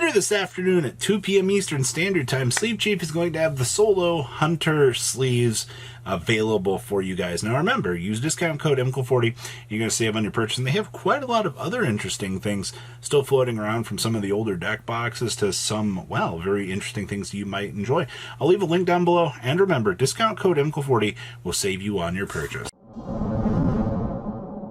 Later this afternoon at 2 p.m. Eastern Standard Time, Sleeve Chief is going to have the Solo Hunter sleeves available for you guys. Now remember, use discount code MCL40. You're going to save on your purchase. And they have quite a lot of other interesting things still floating around, from some of the older deck boxes to some, well, very interesting things you might enjoy. I'll leave a link down below. And remember, discount code MCL40 will save you on your purchase.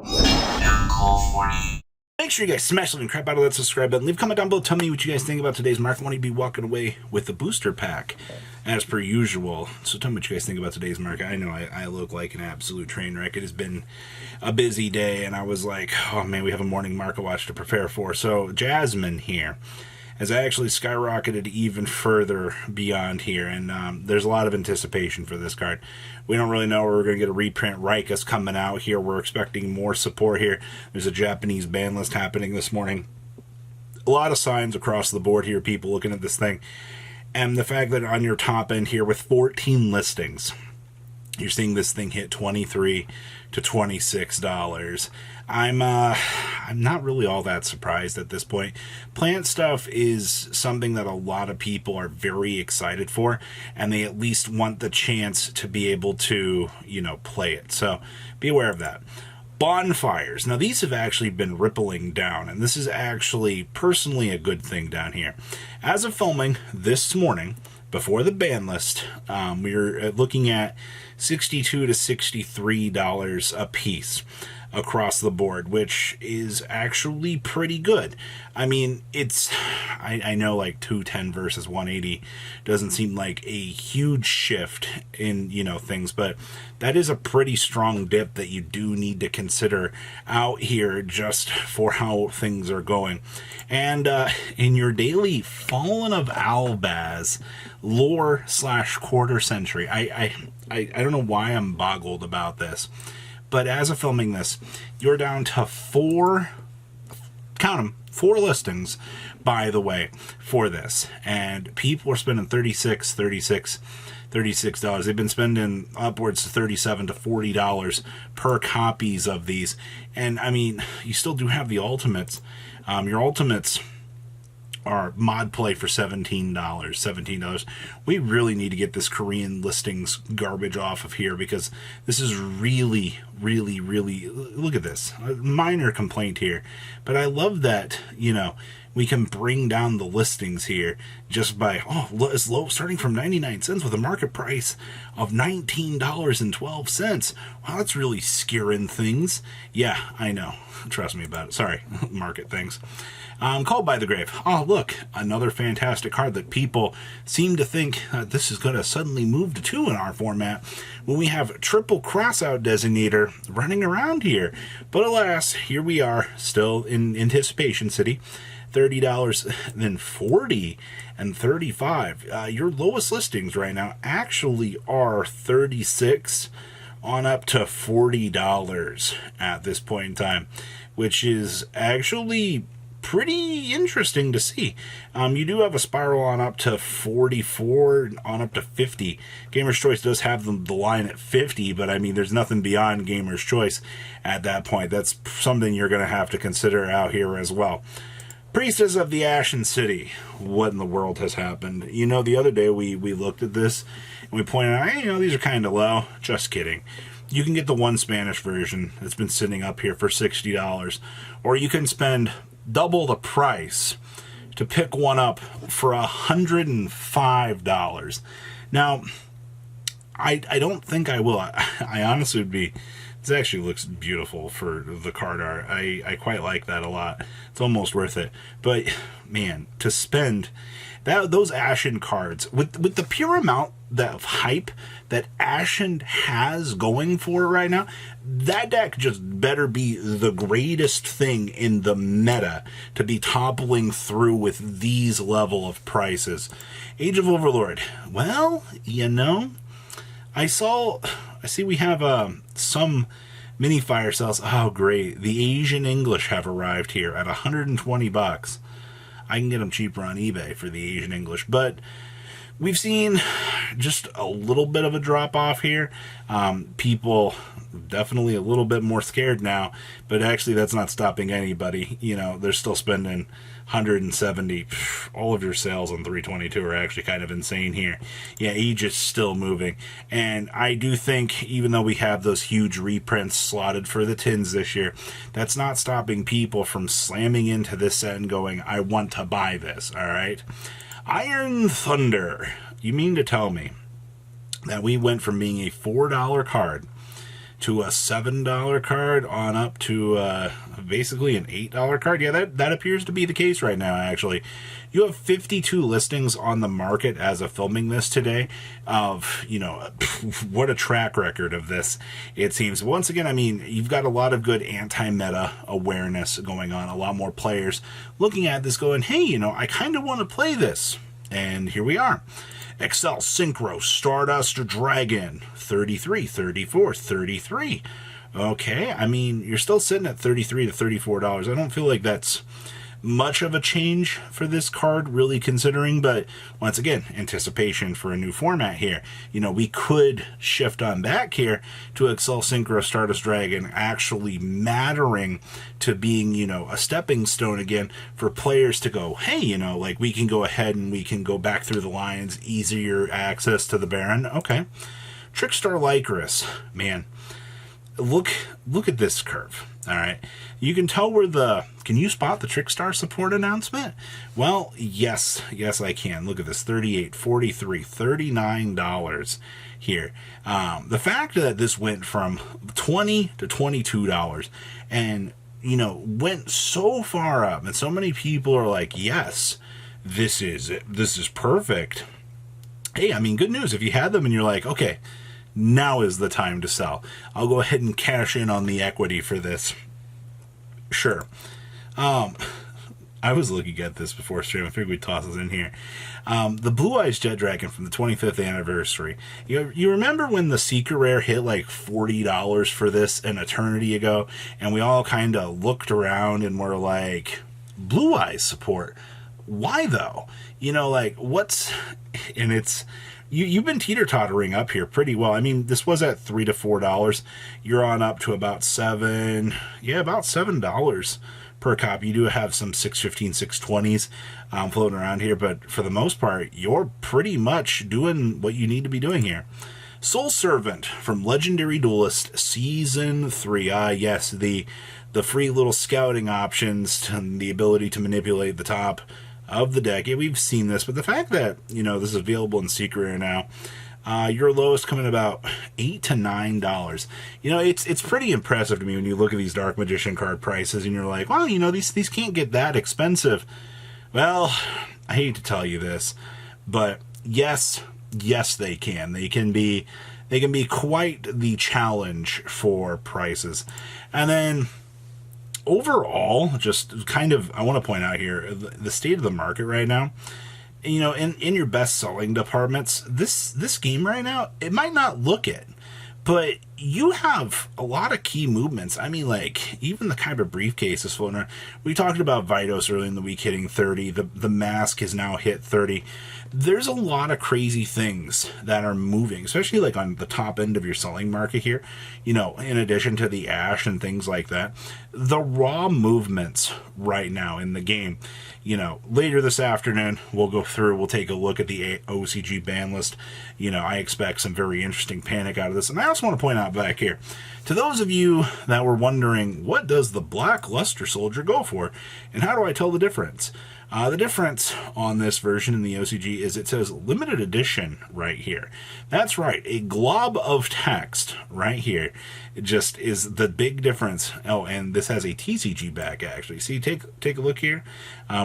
MCL40. Make sure you guys smash the crap out of that subscribe button. Leave a comment down below. Tell me what you guys think about today's market. I want to be walking away with the booster pack, as per usual. So tell me what you guys think about today's market. I know I look like an absolute train wreck. It has been a busy day, and I was like, oh man, we have a morning market watch to prepare for. So Jasmine here has actually skyrocketed even further beyond here, and there's a lot of anticipation for this card. We don't really know where we're going to get a reprint. Rika's coming out here. We're expecting more support here. There's a Japanese ban list happening this morning. A lot of signs across the board here, people looking at this thing. And the fact that on your top end here with 14 listings, you're seeing this thing hit $23 to $26. I'm not really all that surprised at this point. Plant stuff is something that a lot of people are very excited for, and they at least want the chance to be able to, you know, play it. So be aware of that. Bonfires. Now these have actually been rippling down, and this is actually personally a good thing down here. As of filming this morning, before the ban list, we're looking at $62 to $63 a piece across the board, which is actually pretty good. I mean, it's, I know like 210 versus 180 doesn't seem like a huge shift in, you know, things, but that is a pretty strong dip that you do need to consider out here just for how things are going. And in your daily Fallen of Albz lore / quarter century, I don't know why I'm boggled about this, but as of filming this, you're down to four, count them, 4 listings, by the way, for this. And people are spending $36. They've been spending upwards to $37 to $40 per copies of these. And I mean, you still do have the ultimates. Your ultimates are mod play for $17. We really need to get this Korean listings garbage off of here, because this is really, look at this. A minor complaint here, but I love that, you know, we can bring down the listings here just by, it's low, starting from 99 cents with a market price of $19.12. Wow, that's really scaring things. Yeah, I know. Trust me about it. Sorry, market things. Called by the Grave. Oh, look, another fantastic card that people seem to think this is going to suddenly move to 2 in our format when we have triple crossout designator running around here. But alas, here we are, still in Anticipation City. $30, then $40 and $35. Your lowest listings right now actually are $36 on up to $40 at this point in time, which is actually pretty interesting to see. You do have a spiral on up to 44, on up to 50. Gamer's Choice does have the line at 50, but I mean, there's nothing beyond Gamer's Choice at that point. That's something you're going to have to consider out here as well. Priestess of the Ashen City. What in the world has happened? You know, the other day we looked at this and we pointed out, hey, you know, these are kind of low. Just kidding. You can get the one Spanish version that's been sitting up here for $60, or you can spend double the price to pick one up for $105. Now, I don't think I will. I honestly would be. This actually looks beautiful for the card art. I quite like that a lot. It's almost worth it. But man, to spend those Ashen cards with the pure amount of hype that Ashen has going for it right now, that deck just better be the greatest thing in the meta to be toppling through with these level of prices. Age of Overlord. Well, you know, I see we have some mini fire cells. Oh, great. The Asian English have arrived here at $120. I can get them cheaper on eBay for the Asian English, but We've seen just a little bit of a drop off here. People definitely a little bit more scared now, but actually that's not stopping anybody. You know, they're still spending 170. All of your sales on 322 are actually kind of insane here. Yeah, Age is still moving. And I do think, even though we have those huge reprints slotted for the tins this year, that's not stopping people from slamming into this set and going, I want to buy this, all right? Iron Thunder. You mean to tell me that we went from being a $4 card to a $7 card on up to basically an $8 card? Yeah, that appears to be the case right now, actually. You have 52 listings on the market as of filming this today of, you know, what a track record of this, it seems. Once again, I mean, you've got a lot of good anti-meta awareness going on. A lot more players looking at this going, hey, you know, I kind of want to play this. And here we are. Excel Synchro Stardust Dragon, 33, 34, 33. Okay, I mean, you're still sitting at $33 to $34. I don't feel like that's much of a change for this card, really considering, but once again, anticipation for a new format here. You know, we could shift on back here to Excel Synchro Stardust Dragon actually mattering to being, you know, a stepping stone again for players to go, hey, you know, like we can go ahead and we can go back through the lines, easier access to the Baron. Okay. Trickstar Lycris, man, look at this curve. All right. You can tell where can you spot the Trickstar support announcement? Well, yes, I can. Look at this, $38, $43, $39 here. The fact that this went from $20 to $22 and, you know, went so far up and so many people are like, yes, this is perfect. Hey, I mean, good news. If you had them and you're like, okay, now is the time to sell, I'll go ahead and cash in on the equity for this. Sure. I was looking at this before stream. I figured we'd toss this in here. The Blue Eyes Jet Dragon from the 25th anniversary. You remember when the Secret Rare hit like $40 for this an eternity ago, and we all kind of looked around and were like, Blue Eyes support. Why though? You know, like what's, and it's, You've been teeter-tottering up here pretty well. I mean, this was at $3 to $4. You're on up to about $7 per copy. You do have some 615, 620s floating around here, but for the most part, you're pretty much doing what you need to be doing here. Soul Servant from Legendary Duelist Season 3. Yes, the free little scouting options and the ability to manipulate the top of the deck. Yeah, we've seen this, but the fact that, you know, this is available in Secret Rare now, your lowest coming about $8 to $9. You know, it's pretty impressive to me when you look at these Dark Magician card prices and you're like, well, you know, these can't get that expensive. Well, I hate to tell you this, but yes, they can. They can be quite the challenge for prices. And then overall, just kind of, I want to point out here, the state of the market right now, you know, in your best selling departments, this game right now, it might not look it, but you have a lot of key movements. I mean, like, even the Kyber briefcase is floating around. We talked about Vitos early in the week hitting 30. The mask has now hit 30. There's a lot of crazy things that are moving, especially like on the top end of your selling market here. You know, in addition to the Ash and things like that, the raw movements right now in the game. You know, later this afternoon, we'll go through, we'll take a look at the OCG ban list. You know, I expect some very interesting panic out of this. And I also want to point out back here, to those of you that were wondering, what does the Blackluster Soldier go for? And how do I tell the difference? The difference on this version in the OCG is it says limited edition right here. That's right, a glob of text right here. It just is the big difference. Oh, and this has a TCG back actually. See, take a look here.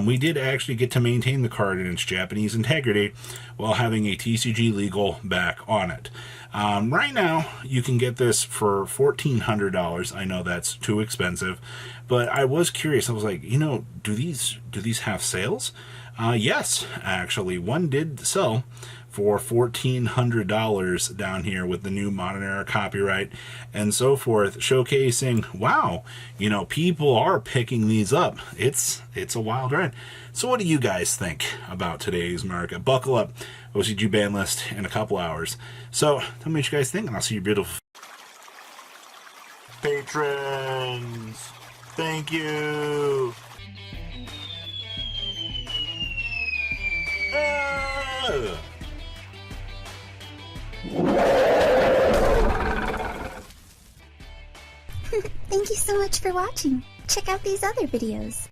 We did actually get to maintain the card in its Japanese integrity while having a TCG legal back on it. Right now, you can get this for $1,400. I know that's too expensive, but I was curious. I was like, you know, do these have sales? Yes, actually, one did sell for $1,400 down here with the new modern era copyright and so forth, showcasing, wow, you know, people are picking these up. It's a wild ride. So what do you guys think about today's market? Buckle up. OCG ban list in a couple hours. So tell me what you guys think, and I'll see you beautiful patrons. Thank you. Thank you so much for watching. Check out these other videos.